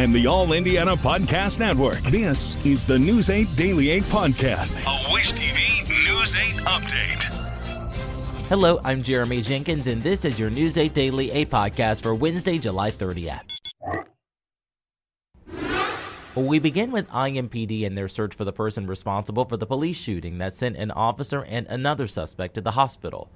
and the All Indiana Podcast Network. This is the News 8 Daily 8 Podcast, a Wish TV News 8 update. Hello, I'm Jeremy Jenkins, and this is your News 8 Daily 8 Podcast for Wednesday, July 30th. We begin with IMPD and their search for the person responsible for the police shooting that sent an officer and another suspect to the hospital.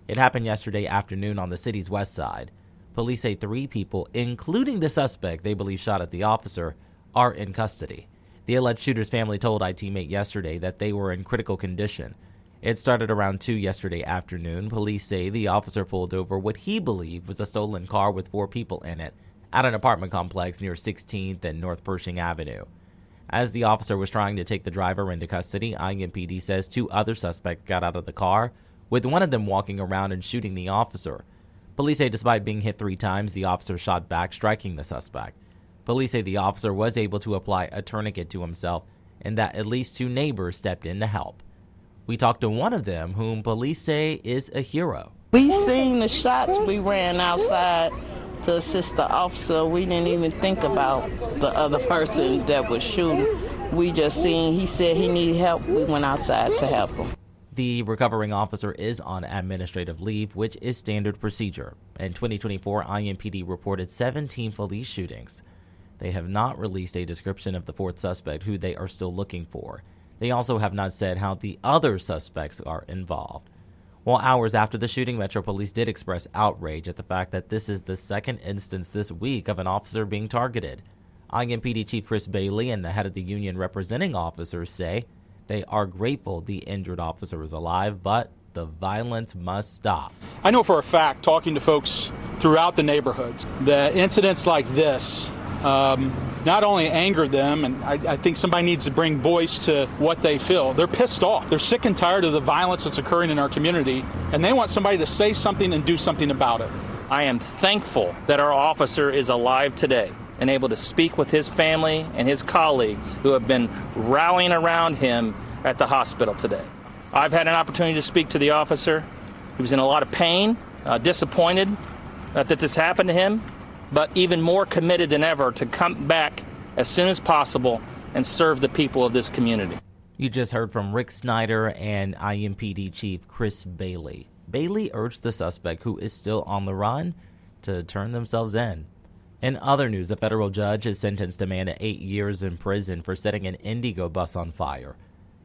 It happened yesterday afternoon on the city's west side. Police say 3 people, including the suspect they believe shot at the officer, are in custody. The alleged shooter's family told iTeammate yesterday that they were in critical condition. It started around 2 yesterday afternoon. Police say the officer pulled over what he believed was a stolen car with 4 people in it at an apartment complex near 16th and North Pershing Avenue. As the officer was trying to take the driver into custody, IMPD says 2 other suspects got out of the car, with one of them walking around and shooting the officer. Police say despite being hit 3 times, the officer shot back, striking the suspect. Police say the officer was able to apply a tourniquet to himself and that at least 2 neighbors stepped in to help. We talked to one of them, whom police say is a hero. We seen the shots. We ran outside to assist the officer. We didn't even think about the other person that was shooting. We just seen, he said he needed help. We went outside to help him. The recovering officer is on administrative leave, which is standard procedure. In 2024, IMPD reported 17 police shootings. They have not released a description of the 4th suspect, who they are still looking for. They also have not said how the other suspects are involved. While hours after the shooting, Metro Police did express outrage at the fact that this is the second instance this week of an officer being targeted. IMPD Chief Chris Bailey and the head of the union representing officers say they are grateful the injured officer is alive, but the violence must stop. I know for a fact, talking to folks throughout the neighborhoods, that incidents like this not only angered them, and I think somebody needs to bring voice to what they feel. They're pissed off. They're sick and tired of the violence that's occurring in our community, and they want somebody to say something and do something about it. I am thankful that our officer is alive today and able to speak with his family and his colleagues who have been rallying around him at the hospital today. I've had an opportunity to speak to the officer. He was in a lot of pain, disappointed that this happened to him, but even more committed than ever to come back as soon as possible and serve the people of this community. You just heard from Rick Snyder and IMPD Chief Chris Bailey. Bailey urged the suspect, who is still on the run, to turn themselves in. In other news, a federal judge has sentenced a man to 8 years in prison for setting an IndyGo bus on fire.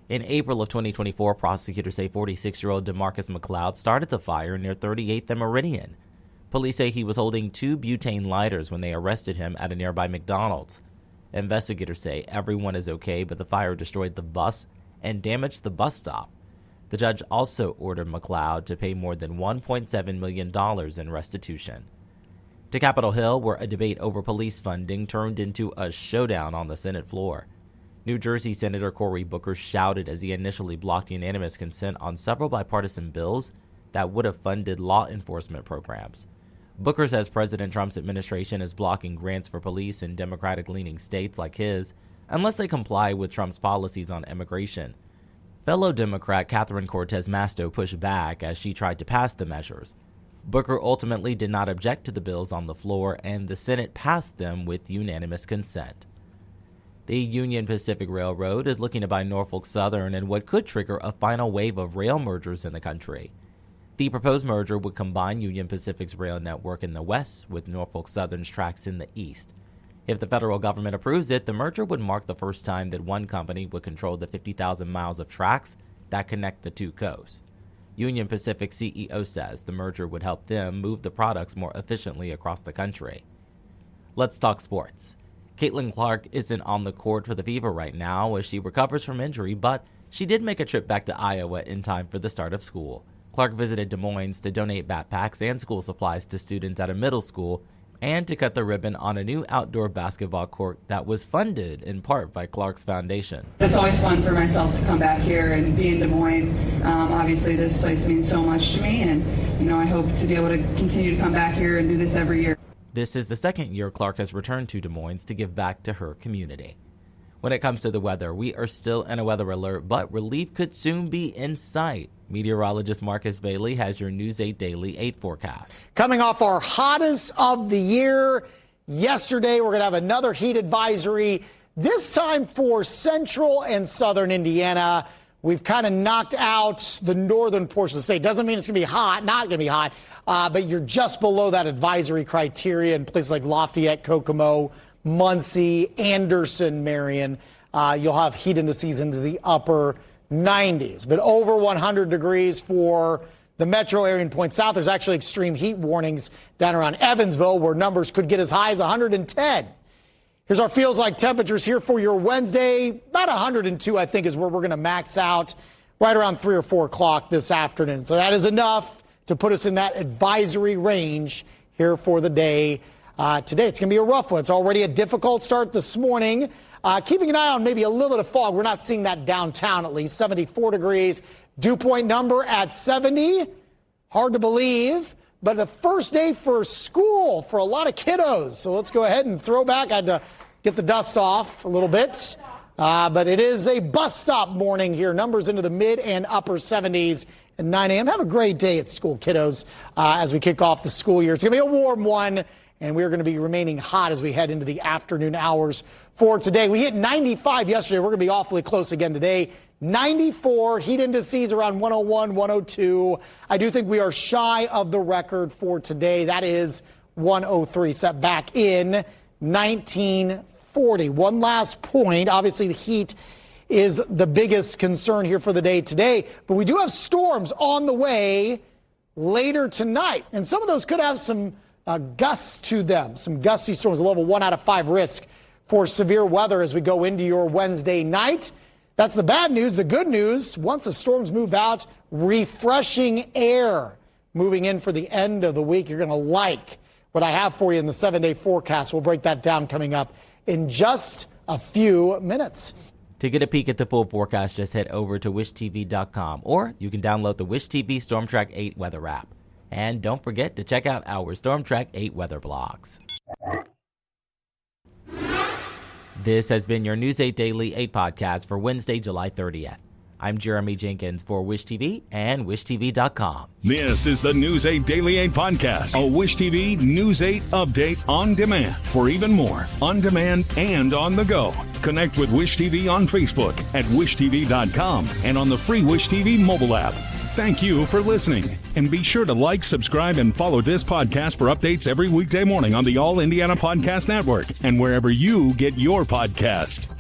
In April of 2024, prosecutors say 46-year-old DeMarcus McLeod started the fire near 38th and Meridian. Police say he was holding 2 butane lighters when they arrested him at a nearby McDonald's. Investigators say everyone is okay, but the fire destroyed the bus and damaged the bus stop. The judge also ordered McLeod to pay more than $1.7 million in restitution. To Capitol Hill, where a debate over police funding turned into a showdown on the Senate floor. New Jersey Senator Cory Booker shouted as he initially blocked unanimous consent on several bipartisan bills that would have funded law enforcement programs. Booker says President Trump's administration is blocking grants for police in Democratic-leaning states like his unless they comply with Trump's policies on immigration. Fellow Democrat Catherine Cortez Masto pushed back as she tried to pass the measures. Booker ultimately did not object to the bills on the floor, and the Senate passed them with unanimous consent. The Union Pacific Railroad is looking to buy Norfolk Southern in what could trigger a final wave of rail mergers in the country. The proposed merger would combine Union Pacific's rail network in the west with Norfolk Southern's tracks in the east. If the federal government approves it, the merger would mark the first time that one company would control the 50,000 miles of tracks that connect the 2 coasts. Union Pacific CEO says the merger would help them move the products more efficiently across the country. Let's talk sports. Caitlin Clark isn't on the court for the Fever right now as she recovers from injury, but she did make a trip back to Iowa in time for the start of school. Clark visited Des Moines to donate backpacks and school supplies to students at a middle school and to cut the ribbon on a new outdoor basketball court that was funded in part by Clark's foundation. It's always fun for myself to come back here and be in Des Moines. Obviously, this place means so much to me, and I hope to be able to continue to come back here and do this every year. This is the second year Clark has returned to Des Moines to give back to her community. When it comes to the weather, we are still in a weather alert, but relief could soon be in sight. Meteorologist Marcus Bailey has your News 8 Daily 8 forecast. Coming off our hottest of the year, yesterday. We're going to have another heat advisory, this time for central and southern Indiana. We've kind of knocked out the northern portion of the state. Doesn't mean it's going to be hot, not going to be hot, but you're just below that advisory criteria in places like Lafayette, Kokomo, Muncie, Anderson, Marion. You'll have heat indices into the upper 90s, but over 100 degrees for the metro area and Point South. There's actually extreme heat warnings down around Evansville, where numbers could get as high as 110. Here's our feels like temperatures here for your Wednesday. About 102, I think, is where we're going to max out right around 3 or 4 o'clock this afternoon. So that is enough to put us in that advisory range here for the day. Today, it's going to be a rough one. It's already a difficult start this morning. Keeping an eye on maybe a little bit of fog. We're not seeing that downtown, at least. 74 degrees. Dew point number at 70. Hard to believe. But the first day for school for a lot of kiddos. So let's go ahead and throw back. I had to get the dust off a little bit. But it is a bus stop morning here. Numbers into the mid and upper 70s at 9 a.m. Have a great day at school, kiddos, as we kick off the school year. It's going to be a warm one. And we're going to be remaining hot as we head into the afternoon hours for today. We hit 95 yesterday. We're going to be awfully close again today. 94, heat indices around 101, 102. I do think we are shy of the record for today. That is 103, set back in 1940. One last point. Obviously, the heat is the biggest concern here for the day today. But we do have storms on the way later tonight. And some of those could have some gusts to them, some gusty storms, a level 1 out of 5 risk for severe weather as we go into your Wednesday night. That's the bad news. The good news, once the storms move out, refreshing air moving in for the end of the week. You're going to like what I have for you in the 7-day forecast. We'll break that down coming up in just a few minutes. To get a peek at the full forecast, just head over to wishtv.com, or you can download the Wish TV Storm Track 8 weather app. And don't forget to check out our Storm Track 8 weather blogs. This has been your News 8 Daily 8 podcast for Wednesday, July 30th. I'm Jeremy Jenkins for Wish TV and wishtv.com. This is the News 8 Daily 8 podcast, a Wish TV News 8 update on demand. For even more, on demand and on the go. Connect with Wish TV on Facebook at wishtv.com and on the free Wish TV mobile app. Thank you for listening. And be sure to like, subscribe, and follow this podcast for updates every weekday morning on the All Indiana Podcast Network and wherever you get your podcast.